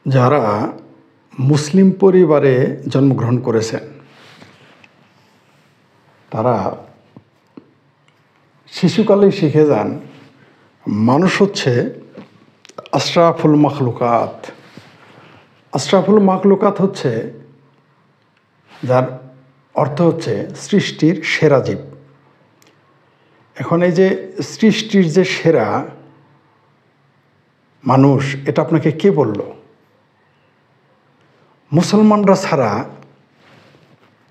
যারা মুসলিম পরিবারে জন্মগ্রহণ করেছেন তারা শিশুকালেই শিখে যান মানুষ হচ্ছে আশরাফুল মাখলুকাত। আশরাফুল মাখলুকাত হচ্ছে, যার অর্থ হচ্ছে সৃষ্টির সেরা জীব। এখন এই যে সৃষ্টির যে সেরা মানুষ, এটা আপনাকে কে বলল? মুসলমানরা ছাড়া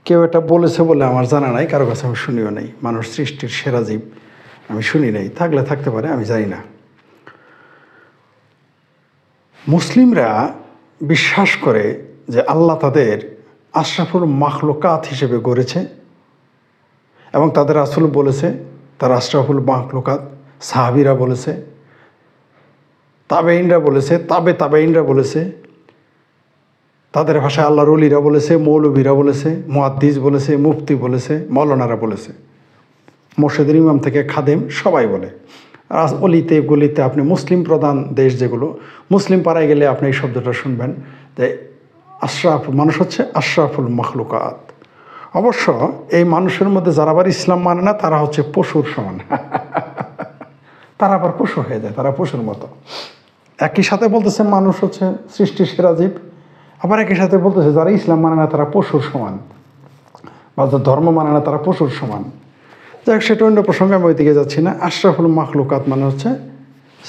কেউ এটা বলেছে বলে আমার জানা নাই, কারো কাছে আমি শুনিও নাই। মানুষ সৃষ্টির সেরা জীব আমি শুনি নাই, থাকলে থাকতে পারে, আমি জানি না। মুসলিমরা বিশ্বাস করে যে আল্লাহ তাদের আশরাফুল মাখলুকাত হিসেবে গড়েছে এবং তাদের রাসূল বলেছে তার আশরাফুল মাখলুকাত। সাহাবীরা বলেছে, তাবেঈনরা বলেছে, তাবেঈনরা বলেছে, তাদের ভাষায় আল্লাহর ওলিরা বলেছে, মৌলবীরা বলেছে, মুহাদ্দিস বলেছে, মুফতি বলেছে, মৌলানারা বলেছে, মসজিদের ইমাম থেকে খাদেম সবাই বলে। আর অলিতে গলিতে আপনি মুসলিম প্রধান দেশ যেগুলো, মুসলিম পাড়ায় গেলে আপনি এই শব্দটা শুনবেন যে আশরাফ, মানুষ হচ্ছে আশরাফুল মাখলুকাত। অবশ্য এই মানুষের মধ্যে যারা আবার ইসলাম মানে না তারা হচ্ছে পশুর সমান। তারা আবার পশু হয়ে যায়, তারা পশুর মতো। একই সাথে বলতেছে মানুষ হচ্ছে সৃষ্টির সেরা জীব, আবার একই সাথে বলতেছে যারা ইসলাম মানে না তারা পশুর সমান, বা যারা ধর্ম মানে না তারা পশুর সমান। যাই হোক, সেটা অন্য প্রসঙ্গে আমি ওইদিকে যাচ্ছি না। আশরাফুল মাখলুকাত মানে হচ্ছে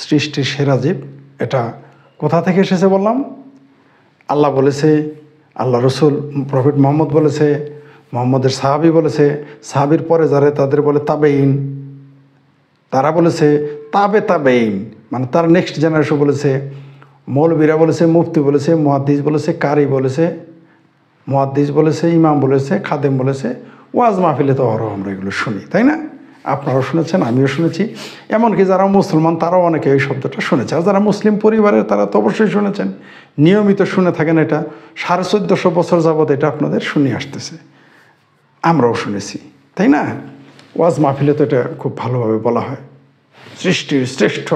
সৃষ্টির সেরা জীব। এটা কোথা থেকে এসেছে বললাম? আল্লাহ বলেছে, আল্লাহ রসুল প্রফেট মোহাম্মদ বলেছে, মোহাম্মদের সাহাবি বলেছে, সাহাবির পরে যারা তাদের বলে তাবেঈন, তারা বলেছে তাবেঈন, মানে তার নেক্সট জেনারেশন বলেছে, মৌলবীরা বলেছে, মুফতি বলেছে, মুহাদ্দিস বলেছে, কারি বলেছে, মুহাদ্দিস বলেছে, ইমাম বলেছে, খাদেম বলেছে। ওয়াজ মাহফিলে তো আরও আমরা এগুলো শুনি, তাই না? আপনারাও শুনেছেন, আমিও শুনেছি। এমনকি যারা মুসলমান তারাও অনেকে এই শব্দটা শুনেছে। আর যারা মুসলিম পরিবারের তারা তো অবশ্যই শুনেছেন, নিয়মিত শুনে থাকেন। এটা 1450 বছর যাবৎ এটা আপনাদের শুনিয়ে আসতেছে, আমরাও শুনেছি, তাই না? ওয়াজ মাহফিলে তো এটা খুব ভালোভাবে বলা হয়। সৃষ্টির শ্রেষ্ঠ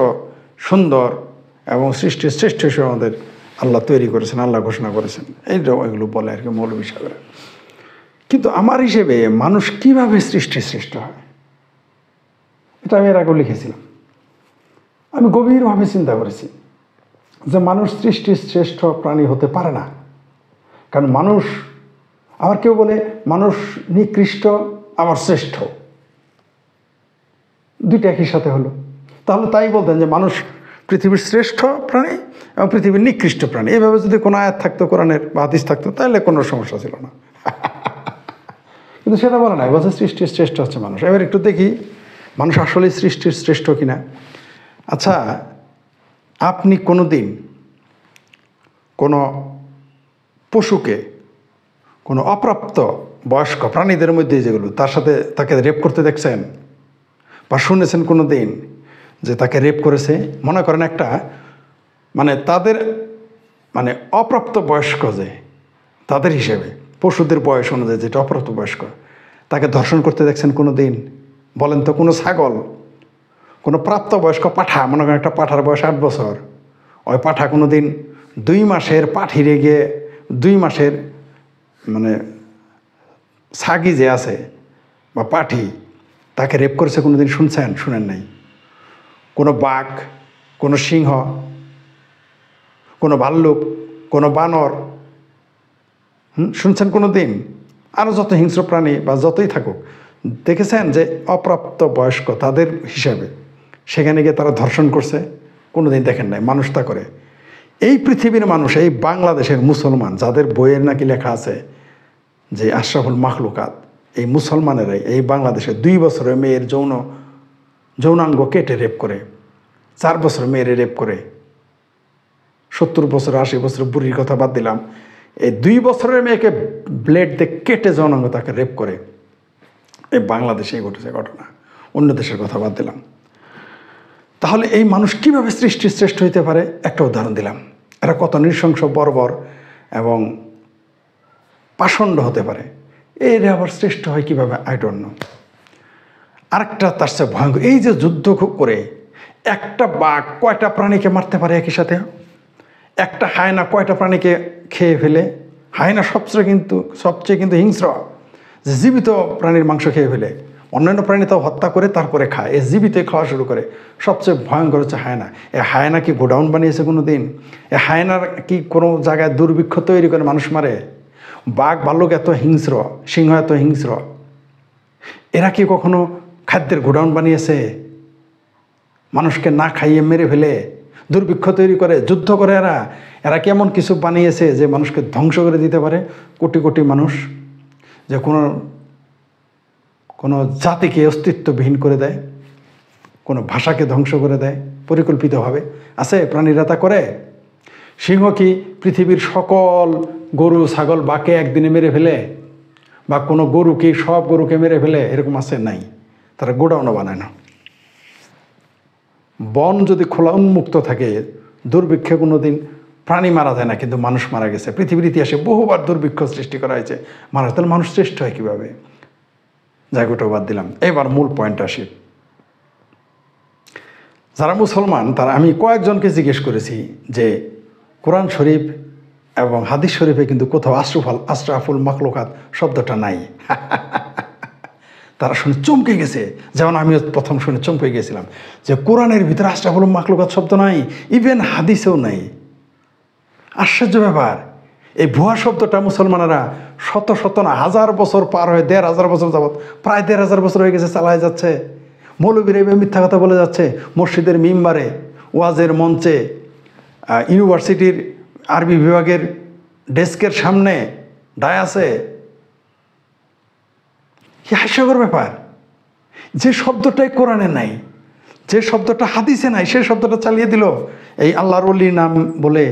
সুন্দর এবং সৃষ্টির শ্রেষ্ঠ হিসেবে আমাদের আল্লাহ তৈরি করেছেন, আল্লাহ ঘোষণা করেছেন, এইটাও এগুলো বলে আর কি মৌলবী সাহেবরা। কিন্তু আমার হিসেবে মানুষ কিভাবে সৃষ্টির শ্রেষ্ঠ হয়, এটা আমি এর আগেও লিখেছিলাম। আমি গভীরভাবে চিন্তা করেছি যে মানুষ সৃষ্টির শ্রেষ্ঠ প্রাণী হতে পারে না। কারণ মানুষ, আবার কেউ বলে মানুষ নিকৃষ্ট আবার শ্রেষ্ঠ, দুইটা একই সাথে হলো। তাহলে তাই বলতেন যে মানুষ পৃথিবীর শ্রেষ্ঠ প্রাণী এবং পৃথিবীর নিকৃষ্ট প্রাণী। এইভাবে যদি কোনো আয়াত থাকতো কোরআনের বা হাদিস থাকতো তাহলে কোনো সমস্যা ছিল না। কিন্তু সেটা বলে না, বলছে সৃষ্টির শ্রেষ্ঠ হচ্ছে মানুষ। এবার একটু দেখি মানুষ আসলেই সৃষ্টির শ্রেষ্ঠ কিনা। আচ্ছা, আপনি কোনো দিন কোনো পশুকে, কোনো অপ্রাপ্ত বয়স্ক প্রাণীদের মধ্যে যেগুলো, তার সাথে তাকে রেপ করতে দেখছেন বা শুনেছেন কোনো দিন যে তাকে রেপ করেছে? মনে করেন একটা, মানে তাদের, মানে অপ্রাপ্ত বয়স্ক যে তাদের হিসেবে পশুদের বয়স অনুযায়ী যেটা অপ্রাপ্ত বয়স্ক, তাকে ধর্ষণ করতে দেখছেন কোনো দিন? বলেন তো। কোনো ছাগল, কোনো প্রাপ্তবয়স্ক পাঠা, মনে করেন একটা পাঠার বয়স 8 বছর, ওই পাঠা কোনো দিন 2 মাসের পাঠিরে গিয়ে 2 মাসের মানে ছাগি যে আছে বা পাঠি, তাকে রেপ করেছে কোনো দিন শুনছেন? শুনেন নাই। কোনো বাঘ, কোনো সিংহ, কোনো ভাল্লুক, কোনো বানর, শুনছেন কোনো দিন? আরও যত হিংস্র প্রাণী বা যতই থাকুক, দেখেছেন যে অপ্রাপ্ত বয়স্ক তাদের হিসাবে সেখানে গিয়ে তারা ধর্ষণ করছে? কোনো দিন দেখেন নাই। মানুষ তা করে। এই পৃথিবীর মানুষ, এই বাংলাদেশের মুসলমান, যাদের বইয়ের নাকি লেখা আছে যে আশরাফুল মাখলুকাত, এই মুসলমানেরাই এই বাংলাদেশে 2 বছরের মেয়ের যৌনাঙ্গ কেটে রেপ করে, 4 বছরের মেয়েরে রেপ করে, 70 বছর 80 বছর বুড়ির কথা বাদ দিলাম, এই 2 বছরের মেয়েকে ব্লেড দিয়ে কেটে যৌনাঙ্গ তাকে রেপ করে। এই বাংলাদেশেই ঘটেছে ঘটনা, অন্য দেশের কথা বাদ দিলাম। তাহলে এই মানুষ কিভাবে সৃষ্টির শ্রেষ্ঠ হইতে পারে? একটা উদাহরণ দিলাম। এরা কত নৃশংস, বর্বর এবং পাষণ্ড হতে পারে, এরা আবার শ্রেষ্ঠ হয় কিভাবে? I don't know. আরেকটা তার চেয়ে ভয়ঙ্কর, এই যে যুদ্ধ করে একটা বাঘ কয়টা প্রাণীকে মারতে পারে একই সাথে? একটা হায়না কয়টা প্রাণীকে খেয়ে ফেলে? হায়না সবচেয়ে কিন্তু হিংস্র, যে জীবিত প্রাণীর মাংস খেয়ে ফেলে। অন্যান্য প্রাণী তাও হত্যা করে তারপরে খায়, এ জীবিতই খাওয়া শুরু করে। সবচেয়ে ভয়ঙ্কর হচ্ছে হায়না। এ হায়না কি গোডাউন বানিয়েছে কোনো দিন? এ হায়নার কি কোনো জায়গায় দুর্ভিক্ষ তৈরি করে মানুষ মারে? বাঘ ভাল্লুক এত হিংস্র, সিংহ এত হিংস্র, এরা কি কখনো খাদ্যের গোডাউন বানিয়েছে? মানুষকে না খাইয়ে মেরে ফেলে, দুর্ভিক্ষ তৈরি করে, যুদ্ধ করে। এরা কি এমন কিছু বানিয়েছে যে মানুষকে ধ্বংস করে দিতে পারে? কোটি কোটি মানুষ, যে কোনো জাতিকে অস্তিত্ববিহীন করে দেয়, কোনো ভাষাকে ধ্বংস করে দেয় পরিকল্পিতভাবে? আছে? প্রাণীরা তা করে? সিংহ কি পৃথিবীর সকল গরু ছাগল বাকে একদিনে মেরে ফেলে? বা কোনো গরু কি সব গরুকে মেরে ফেলে? এরকম আছে? নাই। তারা গোডাউনও বানায় না। বন যদি খোলা উন্মুক্ত থাকে, দুর্ভিক্ষে কোনো দিন প্রাণী মারা যায় না, কিন্তু মানুষ মারা গেছে। পৃথিবীর ইতিহাসে বহুবার দুর্ভিক্ষ সৃষ্টি করা হয়েছে, মানুষ। তাহলে মানুষ শ্রেষ্ঠ হয় কীভাবে? যাই গোটাও বাদ দিলাম, এবার মূল পয়েন্ট আসি। যারা মুসলমান তারা, আমি কয়েকজনকে জিজ্ঞেস করেছি যে কোরআন শরীফ এবং হাদিস শরীফে কিন্তু কোথাও আশরাফুল মাখলুকাত শব্দটা নাই। তারা শুনে চমকে গেছে, যেমন আমিও প্রথম শুনে চমকে গেছিলাম যে কোরআনের ভিতরে আশরাফুল মাখলুকাত শব্দ নাই, ইভেন হাদিসেও নাই। আশ্চর্য ব্যাপার। এই ভুয়া শব্দটা মুসলমানেরা শত না, 1000 বছর পার হয়ে 1500 বছর যাবৎ, প্রায় 1500 বছর হয়ে গেছে, চালায় যাচ্ছে। মৌলবীরা এভাবে মিথ্যা কথা বলে যাচ্ছে। মসজিদের মিম্বারে, ওয়াজের মঞ্চে, ইউনিভার্সিটির আরবি বিভাগের ডেস্কের সামনে ডায়াসে। কি হাস্যকর ব্যাপার! যে শব্দটাই কোরআনে নাই, যে শব্দটা হাদিসে নাই, সেই শব্দটা চালিয়ে দিল। এই আল্লাহর ওলির নাম বলে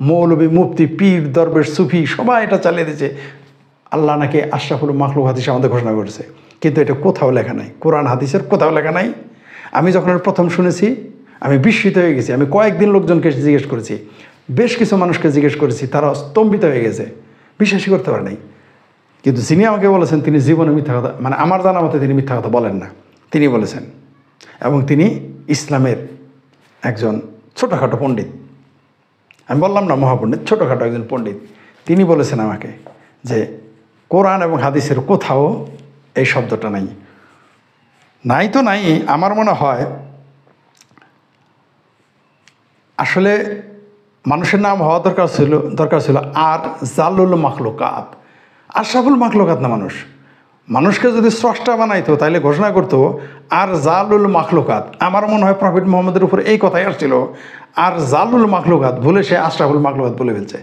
মৌলবী, মুফতি, পীর, দরবেশ, সুফি সবাই এটা চালিয়ে দিয়েছে। আল্লাহ নাকি আশরাফুল মাখলুক হাদিস আমাদের ঘোষণা করেছে, কিন্তু এটা কোথাও লেখা নাই। কোরআন হাদিসের কোথাও লেখা নাই। আমি যখন প্রথম শুনেছি আমি বিস্মিত হয়ে গেছি। আমি কয়েকদিন লোকজনকে জিজ্ঞেস করেছি, বেশ কিছু মানুষকে জিজ্ঞেস করেছি, তারা স্তম্ভিত হয়ে গেছে, বিশ্বাসই করতে পারে নাই। কিন্তু যিনি আমাকে বলেছেন তিনি জীবনে মিথ্যা কথা, মানে আমার জানা মতে তিনি মিথ্যা কথা বলেন না, তিনি বলেছেন। এবং তিনি ইসলামের একজন ছোটোখাটো পণ্ডিত। আমি বললাম না মহাপণ্ডিত, ছোটোখাটো একজন পণ্ডিত। তিনি বলেছেন আমাকে যে কোরআন এবং হাদিসের কোথাও এই শব্দটা নাই। নাই তো নাই। আমার মনে হয় আসলে মানুষের নাম হওয়া দরকার ছিল আর জালুল মাখলুকাত, আশরাফুল মাখলুকাত না। মানুষকে যদি স্রষ্টা বানাইতো তাহলে ঘোষণা করতো আর জালুল মাখলুকাত। আমার মনে হয় প্রফেট মুহাম্মদের উপর এই কথাই আসছিল, আর জালুল মাখলুকাত, ভুলে সে আশরাফুল মাখলুকাত বলে ফেলছে।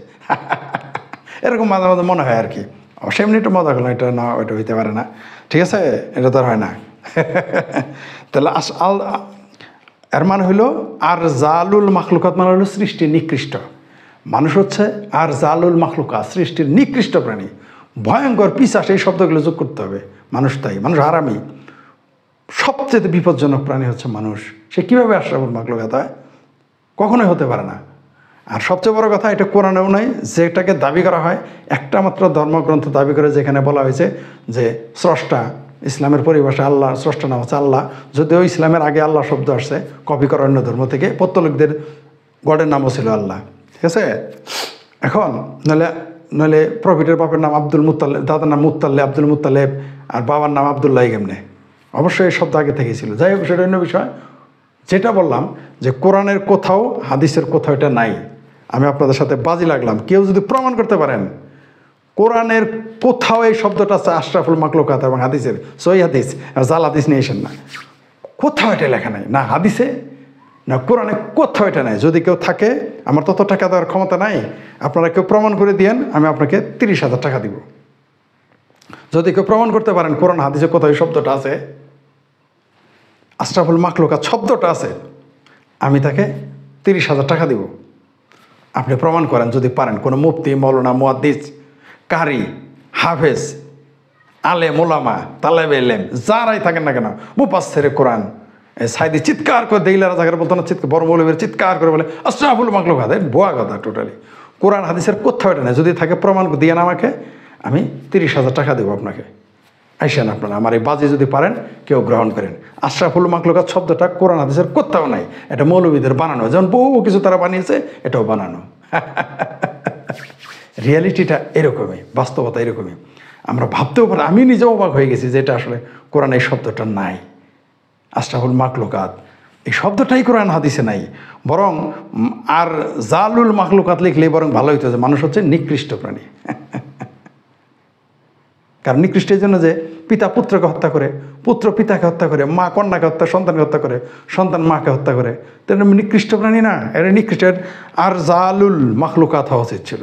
এরকম মাঝে মাঝে মনে হয় আর কি। অবশ্যই এমনি একটু মজা করলাম, এটা না, ওইটা হইতে পারে না, ঠিক আছে, এটা তো আর হয় না। তাহলে এর মানে হইল আর জালুল মাখলুকাত মানে হলো সৃষ্টির নিকৃষ্ট। মানুষ হচ্ছে আর জালুল মাখলুকাত, সৃষ্টির নিকৃষ্ট প্রাণী, ভয়ঙ্কর পিশাচ। এই শব্দগুলো যোগ করতে হবে। মানুষ তাই, মানুষ হারামি, সবচেয়ে বিপজ্জনক প্রাণী হচ্ছে মানুষ। সে কীভাবে আশরাফুল মাখলুকাত হয়? কখনোই হতে পারে না। আর সবচেয়ে বড় কথা, এটা কোরআনেও নাই। যেটাকে দাবি করা হয়, একটা মাত্র ধর্মগ্রন্থ দাবি করে, যেখানে বলা হয়েছে যে স্রষ্টা, ইসলামের পরিভাষা আল্লাহ, স্রষ্টা নাম হচ্ছে আল্লাহ। যদিও ইসলামের আগে আল্লাহ শব্দ আসছে কপি করা অন্য ধর্ম থেকে। পত্তলিকদের গডের নামও ছিল আল্লাহ, ঠিক আছে। এখন নইলে প্রফিটের বাপের নাম আব্দুল মুত্তালেব, দাদার নাম মুত্তালেব, আব্দুল মুত্তালেব, আর বাবার নাম আবদুল্লাহ। কেমনে? অবশ্যই এই শব্দ আগে থেকেই ছিল। যাই হোক, সেটা অন্য বিষয়। যেটা বললাম যে কোরআনের কোথাও, হাদিসের কোথাও এটা নাই। আমি আপনাদের সাথে বাজি লাগলাম, কেউ যদি প্রমাণ করতে পারেন কোরআনের কোথাও এই শব্দটা আছে আশরাফুল মাখলুকাত, এবং হাদিসের সহিহ হাদিস, জাল হাদিস নিয়ে এসেন না, কোথাও এটা লেখা নাই, না হাদিসে না কোরআনে, কোথাও এটা নাই। যদি কেউ থাকে, আমার তত টাকা দেওয়ার ক্ষমতা নাই, আপনারা কেউ প্রমাণ করে দিয়েন, আমি আপনাকে 30,000 টাকা দিব। যদি কেউ প্রমাণ করতে পারেন কোরআন হাদিসে কোথাও এই শব্দটা আছে, আশরাফুল মাখলুকাত শব্দটা আছে, আমি তাকে 30,000 টাকা দিব। আপনি প্রমাণ করেন যদি পারেন। কোনো মুফতি, মৌলানা, মুহাদ্দিস, কারি, হাফেজ, আলেম, ওলামা, তালেবে ইলম যারাই থাকেন না কেন, মুফাসসিরে কোরআন, সাইদি চিৎকার করে, দেইলারা জায়গায় বলতো না, বড় মৌলবীর চিৎকার করে বলে আশরাফুল মাখলুকাত, ভুয়া কথা টোটালি। কোরআন হাদিসের কোথাও এটা নেই। যদি থাকে প্রমাণ দিয়ে না আমাকে, আমি 30,000 টাকা দেবো আপনাকে। আইসেন আপনারা, আমার এই বাজি যদি পারেন কেউ গ্রহণ করেন। আশরাফুল মাখলুকাত শব্দটা কোরআন হাদিসের কোথাও নাই, এটা মৌলবীদের বানানো। যেমন বহু কিছু তারা বানিয়েছে, এটাও বানানো। রিয়ালিটিটা এরকমই, বাস্তবতা এরকমই। আমরা ভাবতেও পারি, আমি নিজেও অবাক হয়ে গেছি যে এটা আসলে কোরআনে এই শব্দটা নাই। আশরাফুল মাখলুকাত এই শব্দটাই কোরআন হাদিসে নাই। বরং আর জালুল মাখলুকাত লিখলেই বরং ভালো হইতো, যে মানুষ হচ্ছে নিকৃষ্ট প্রাণী। কারণ নিকৃষ্টের জন্য যে পিতা পুত্রকে হত্যা করে, পুত্র পিতাকে হত্যা করে, মা কন্যাকে হত্যা, সন্তানকে হত্যা করে, সন্তান মাকে হত্যা করে, তো নিকৃষ্ট প্রাণী না, এটা নিকৃষ্ট। আর জালুল মাখলুকাত হওয়া উচিত ছিল।